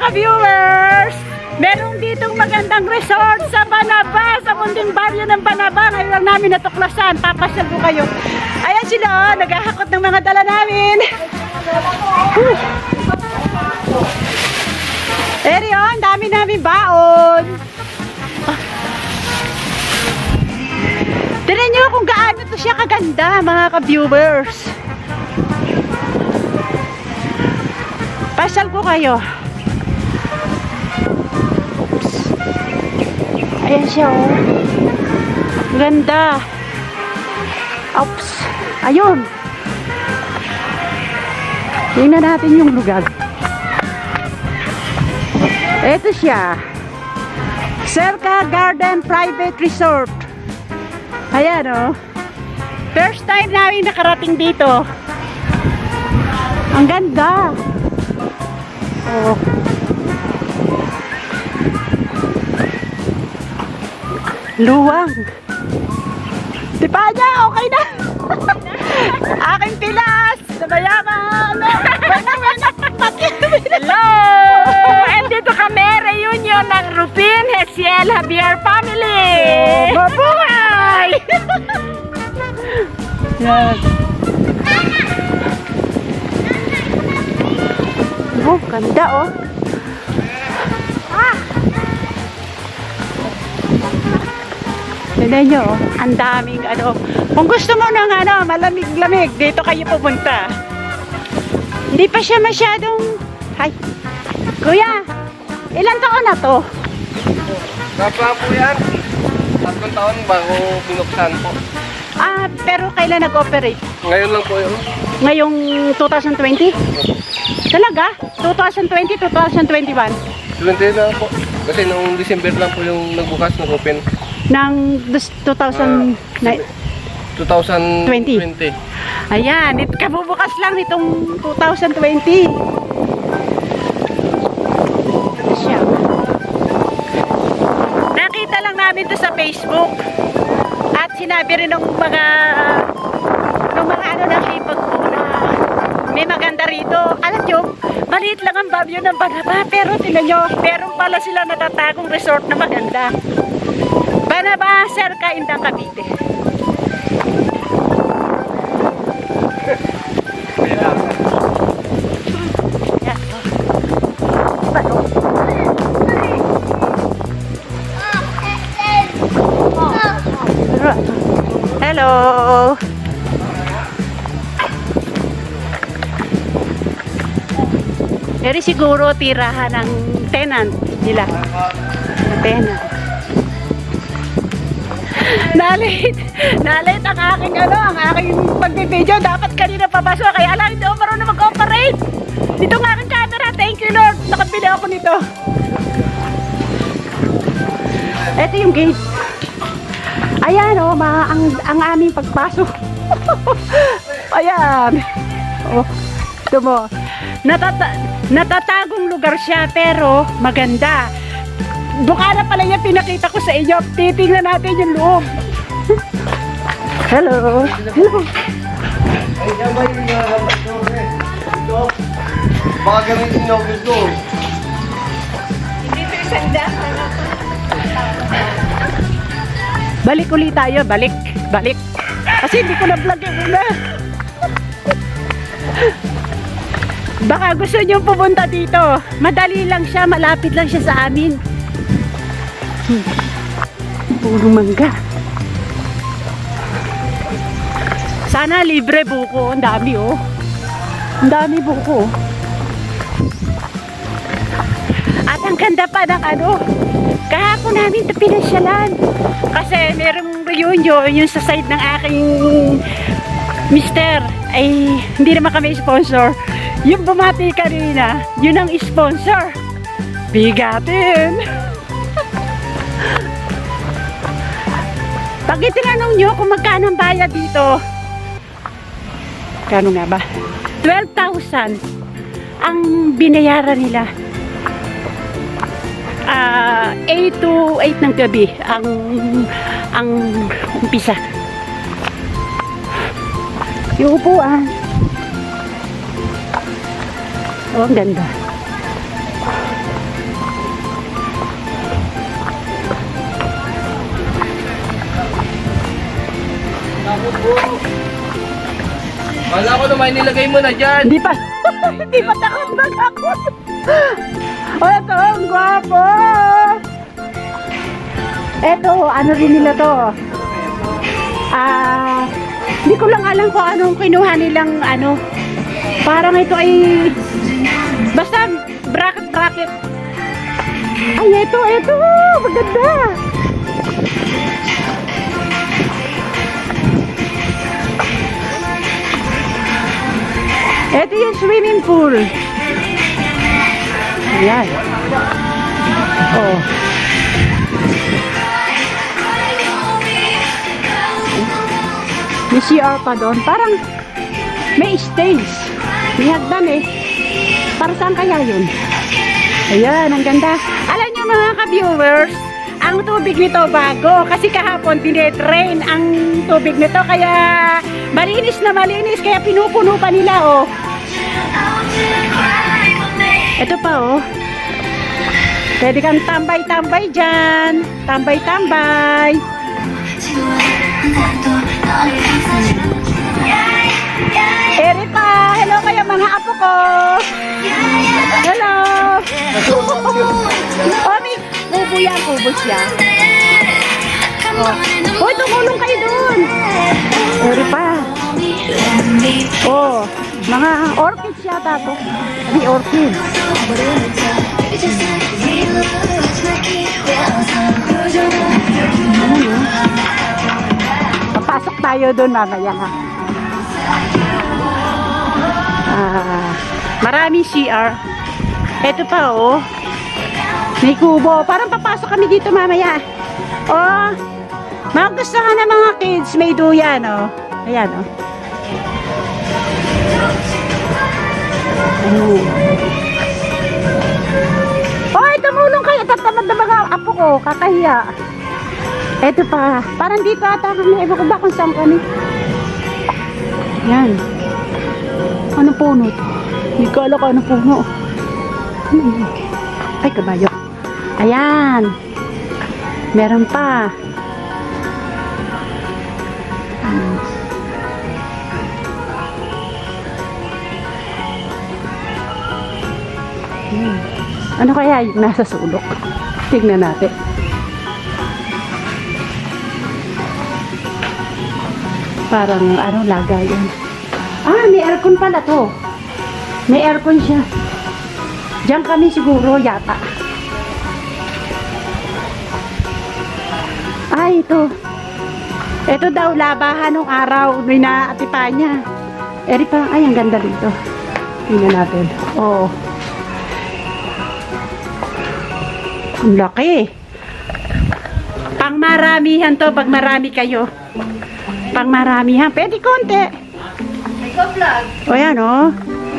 Viewers, meron ditong magandang resort sa Banaba, sa munding baryo ng Banaba. Ngayon lang namin natuklasan, papasyal ko kayo. Ayan sila, oh, naghahakot ng mga dala namin. Eri, oh, ang dami namin baon. Tignan nyo kung gaano to siya kaganda, mga ka-viewers. Pasyal ko kayo. Ayan siya, oh. Ganda. Oops. Ayun. Tingnan natin yung lugar. Ito siya. Cerca Garden Private Resort. Ayan, oh. First time namin nakarating dito. Ang ganda. Oh. Luwang. Di pa niya, okay na. Aking pilas. Nabayaman. Hello! Andito kami, reunion ng Rufin, Hesiel, Javier family. Mabuhay! Yan. Oh, ganda, oh. Tignan nyo, ang daming ano. Kung gusto mo ng ano, malamig-lamig, dito kayo pupunta. Hindi pa siya masyadong... Hay, kuya, ilang taon na to? Kapla po yan. 3 taon bago binuksan po. Ah, pero kailan nag-operate? Ngayon lang po yun. Ngayong 2020? Talaga? 2020, 2021? 20 na po. Kasi noong December lang po yung nagbukas, nag-open. Ng 2020. 2020. Ayan, kabubukas lang nitong 2020. Ito siya. Nakita lang namin to sa Facebook. At sinabi rin ng mga ano na hipag ko na may maganda rito. Alam nyo, maliit lang ang baryo ng Banaba. Pero tinan nyo, meron pala sila natatagong resort na maganda. Banaba, Cerca, Indang, Cavite. Hello. Eri siguro tirahan ng tenant nila. Tenant. Nalit ang aking ang aking pagbibideo. Dapat kanina papasok. Kaya alam, hindi ako marunong mag-operate. Dito ang aking camera. Thank you, Lord. Nakabili ako nito. Ito yung gate. Ayan, oh, ang aming pagpasok. Ayan. Oh, ito mo. Natatagong lugar siya, pero maganda. Bukana pala yung pinakita ko sa inyo. Titingnan natin yung loob. Hello. Hello. Baka gamitin nyo gusto. Dito isang daan. Balik ulit tayo. Balik. Kasi hindi ko na-vlog yung una. Baka gusto nyo pumunta dito. Madali lang siya. Malapit lang siya sa amin. Puro mangga. Sana libre buko. Ang dami, oh. Ang dami buko. At ang ganda pa ng ano. Kahapon namin ito pinasyalan. Kasi merong reunion yung sa side ng aking mister. Ay hindi naman kami sponsor. Yung bumati kanina, yun ang sponsor. Bigatin. Pag itinanong nyo kung magkano ang bayad dito, kano nga ba? 12,000 ang binayaran nila. 8 to 8 ng gabi ang umpisa. Yung upuan. Oh, ang ganda. Ako po. Wala ko naman nilagay mo na dyan. Hindi pa, hindi pa takot ako. Oh, ito, ang gwapo. Ito, ano rin nila to? Hindi ko lang alam kung anong kinuha nilang ano. Parang ito ay, basta bracket. Ay, ito, maganda. Ito yung swimming pool. Ayan. Oh. May CR pa doon. Parang may stage. May hagdan eh. Para saan kaya yun? Ayan, ang ganda. Alam nyo mga ka-viewers, ang tubig nito bago. Kasi kahapon tinetrain ang tubig nito. Kaya malinis na malinis. Kaya pinupuno pa nila oh. Ito pa oh. Pwede kang tambay-tambay dyan. Tambay-tambay. Erika, hello kayo mga apo ko. Hello. Oh, may kubo yan, kubo siya. Oh, oh tumulong kayo doon. Erika. Oh, mga orchids yata to. May orchids. Papasok tayo doon mamaya ha. Maraming CR. Ito pa oh. May kubo. Parang papasok kami dito mamaya. Oh, magustuhan ng mga kids. May duyan oh. Ayan oh. Hoy, tumulong kayo. Tatamad na mga apo ko. Kakahiya. Eto pa. Parang dito ata kami. Ewan ko ba kung saan kami. Yan. Ano puno to? Hindi ko alam kung ano puno. Ay, kabayo. Ayan. Meron pa. Ano kaya yung nasa sulok? Tignan natin. Parang ano lagayan. May aircon pala to. May aircon siya. Diyan kami siguro yata. Ito. Ito daw labahan ng araw. May naatipa niya. Erika, ang ganda dito. Tingnan natin. Oh. Ang laki. Pangmaramihan to pag marami kayo. Pangmaramihan. Pwede konti. O yan o.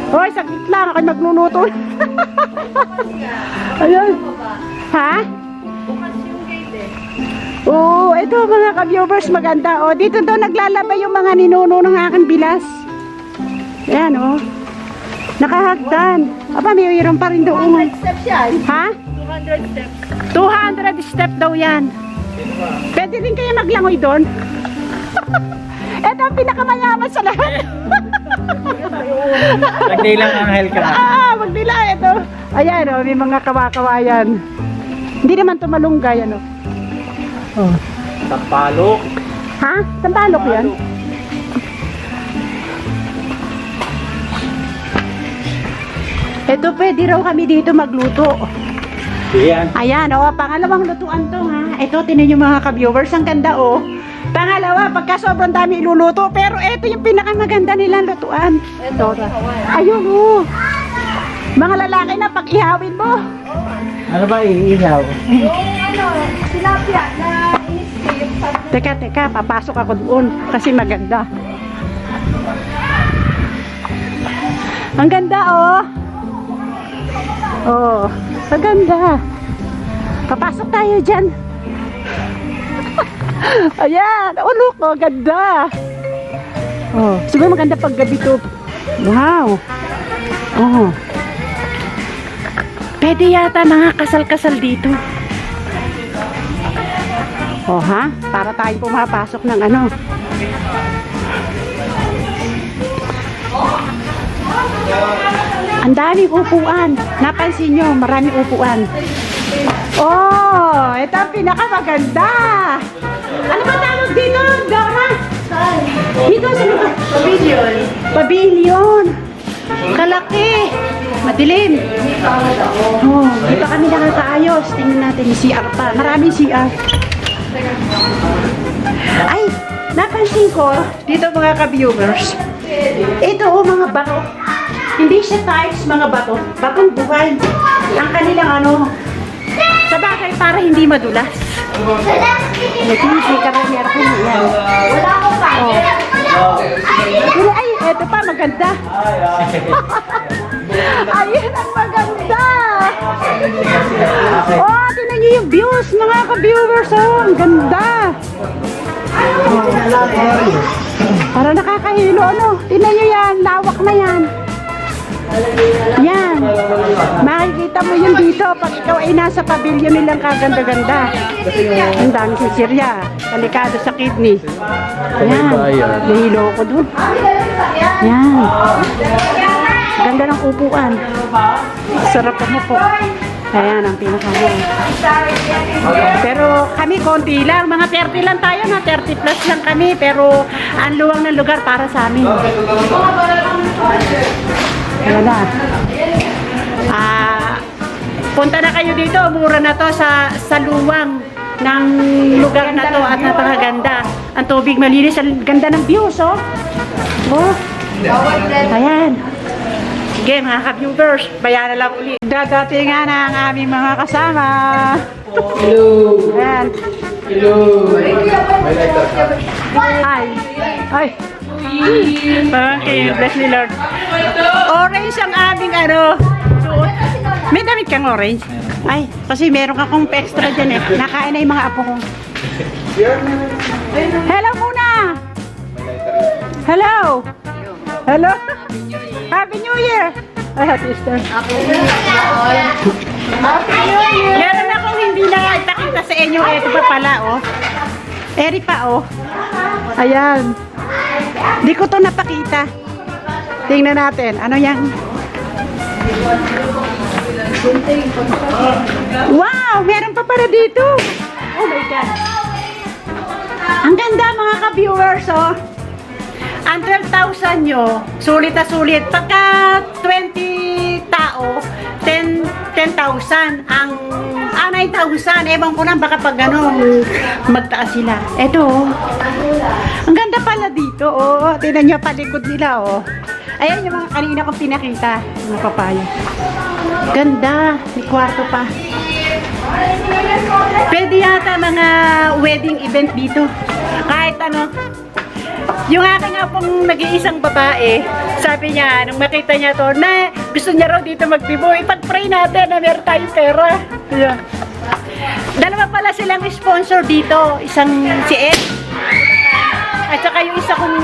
Hoy, saglit lang. Ako magluluto. Ayan. Ha? Oo, ito mga ka-viewers maganda. O, dito daw naglalaba yung mga ninuno ng aking bilas. Ayan o. Nakahagdan. Aba, may mayroon pa rin doon. 200 steps yan. Ha? 200 steps. 200 step daw yan. Pwede rin kayo maglangoy doon. Ito ang pinakamayaman sa lahat. Nagdilang anghel ka. Magdila ito. Ayan o, may mga kawa-kawayan. Hindi naman tumalunggay ano. Oh. Tampalok. Ha? Tampalok yan? Ito pwede raw kami dito magluto. Yan. Ayan, pangalawang lutuan to ha. Ito, tinan yung mga ka-viewers. Ang ganda Pangalawa, pagka sobrang dami iluluto. Pero ito yung pinakamaganda nilang lutuan. Ito. Ayun mga lalaki na pag ihawin mo. Ano ba iihaw? Tilapia na in-steam. Teka, papasok ako doon. Kasi maganda. Ang ganda, oh. Oh, ang ganda. Papasok tayo dyan. Ayan. Oh, look. Oh, ganda. Oh, siguro maganda pag gabi to. Wow. Oh. Pwede yata mga kasal-kasal dito. Oh, ha? Para tayong pumapasok ng ano. Ang daming upuan. Napansin nyo, maraming upuan. Oh, ito ang pinakamaganda. Ano ba tawag dito, Dora? Dito sa lugar. Pavilion. Pavilion. Kalaki. Madilim. Oh, di pa kami nakakaayos. Tingnan natin yung CR pa. Maraming CR. Ay, napansin ko, dito mga ka-viewers, ito mga bato. Hindi siya tiles, mga bato. Batong buhay. Ang kanilang ano, sa bagay para hindi madulas. Nag-TV ka na meron ko yan. Wala ko pa. Ay, eto pa, maganda. Ayun ang maganda. Oh, tinan nyo yung views, mga ka-viewers. Oh, ang ganda. Para nakakahilo, ano. Tinan nyo yan, lawak na yan. Yan. Makikita mo yun dito pag ikaw ay nasa pavilion nilang kaganda-ganda. Ang dami sa Syria. Delikado sa kidney. Yan. Nahilo ko dun. Yan. Ganda ng upuan. Sarap mo po. Ayan ang pinakamura. Pero kami konti lang. Mga 30 lang tayo na. 30 plus lang kami. Pero ang luwang ng lugar para sa amin. Ayan na. Punta na kayo dito. Mura na to sa luwang ng lugar na to at napakaganda. Ang tubig malinis. Ang ganda ng views, oh. Oh. Ayan. Sige, mga ka-viewers. Bayaran lang ulit. Dadatingan na ang aming mga kasama. Hello. Ayan. Hello. Hi. Hi. Okay, bless me Lord. Orange ang aming ano. Suot. May damit kang orange? Ay, kasi meron akong extra dyan eh. Nakain na yung mga apo ko. Hello muna! Hello! Hello! Happy New Year! Ay, Happy Easter. Happy New Year! Meron akong hindi na ipakita sa inyo. Ito pa pala, oh. Eri pa, oh. Ayan. Di ko to napakita. Tingnan natin. Ano yan? Wow! Meron pa para dito. Oh my God. Ang ganda mga ka-viewers, oh. Ang 12,000 nyo, sulit na sulit. Pagka 20 tao, 10,000. Ang 9,000, ewan ko na baka pag ano, magtaas sila. Eto, oh. Ang ganda pala dito, oh. Tingnan nyo palikod nila, oh. Ayan yung mga kanina kong pinakita, mga papaya. Ganda, may kwarto pa. Pwede yata mga wedding event dito. Kahit ano. Yung aking nga pong nag-iisang babae, sabi niya, nung makita niya to, na gusto niya raw dito magbibo, ipag-pray natin na meron tayong pera. Yeah. Dalawa pala silang sponsor dito, isang si Ed, at saka yung isa kong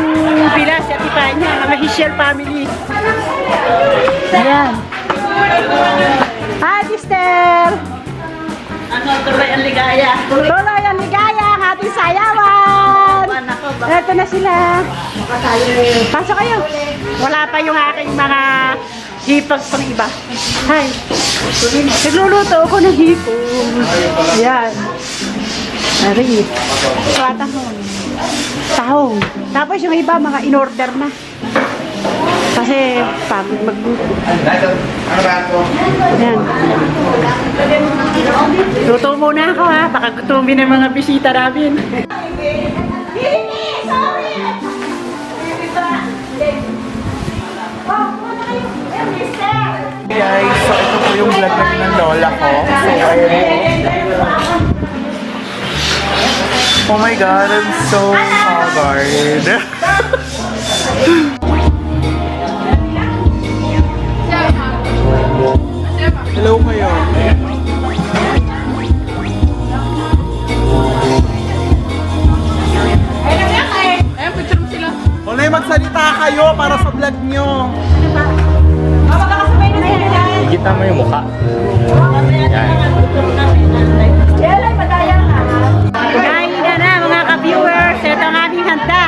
bila, si Ati Panya, mga Hishel family. Ayan. Hi, Sister! Ano, tuloy ang ligaya. Tuloy ang ligaya ang ating sayawan! Ito na sila. Pasok kayo. Wala pa yung aking mga hipag pang iba. Hi. Nagluluto ako ng hipag. Ayan. Ari. Swatahon. Tahong. Tapos yung iba mga in-order na. Kasi pagod magluto. Ayan. Luto muna ako ha. Baka gutumin ng mga bisita namin. Guys, so ito po yung vlog natin ng lola ko. So, ayun. Oh my God, I'm so covered. Kita mo yung mukha. Yan. Kain na mga ka-viewers. Ito ang aming handa.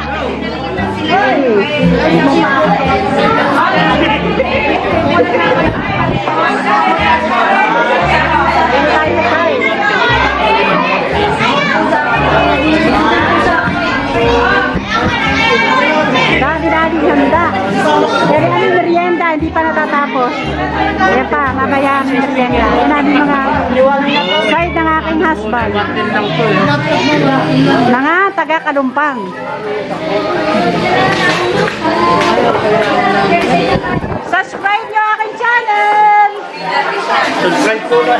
Dami-dami handa. Pero aming merienda, hindi pa natatapos. Kaya pa, mamaya aming merienda. Yan aming mga side ng aking husband. Mga taga-Kalumpang. Subscribe nyo aking channel! Subscribe po ba?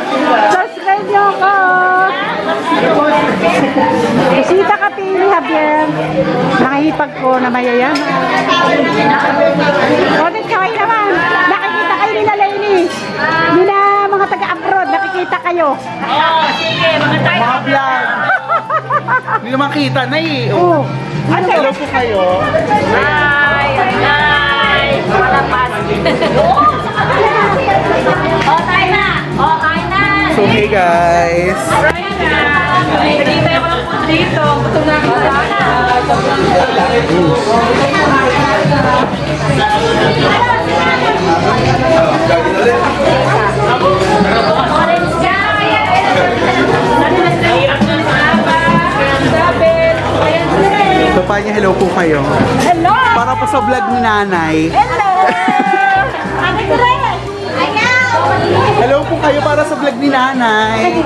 Subscribe nyo ako! Bisita ka Pili Javier. Nakihipag ko na mayayaman. Odet kaway naman. Nakikita kayo nila Lainey. Nila mga taga-abroad. Nakikita kayo. Mga vlog. Hindi naman kita na eh. Oo. Hello po kayo. Hi! Hi! Malapas. Oh, tayo na! Oh, kain na! So hey guys. Kain na! Nagintay ako ng food dito. Gutom na ako. Orange guy! Hirap na mahaba. Dapat. Ayan sila. So paano hello po kayo? Hello! Para po sa vlog ni nanay. Hello! Ano ko rin? Hello po kayo para sa vlog ni nanay.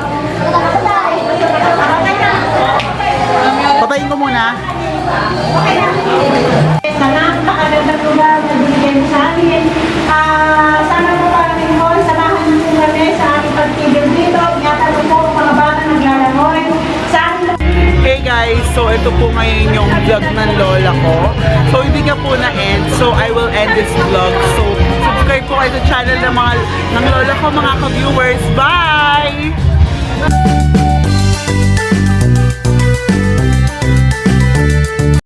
Patayin ko muna. Sana makagandang lugar na binigyan sa amin. Sana po kami mo, samahan niyo po kami sa aming pagtigil dito. Ingatan niyo po ang mga bata naglalangoy. Sa aming Hey guys, so ito po ngayon yung vlog ng lola ko. So hindi ka po na-end, so I will end this vlog. So subscribe po kayo sa channel ng lola ko mga ka-viewers. Bye!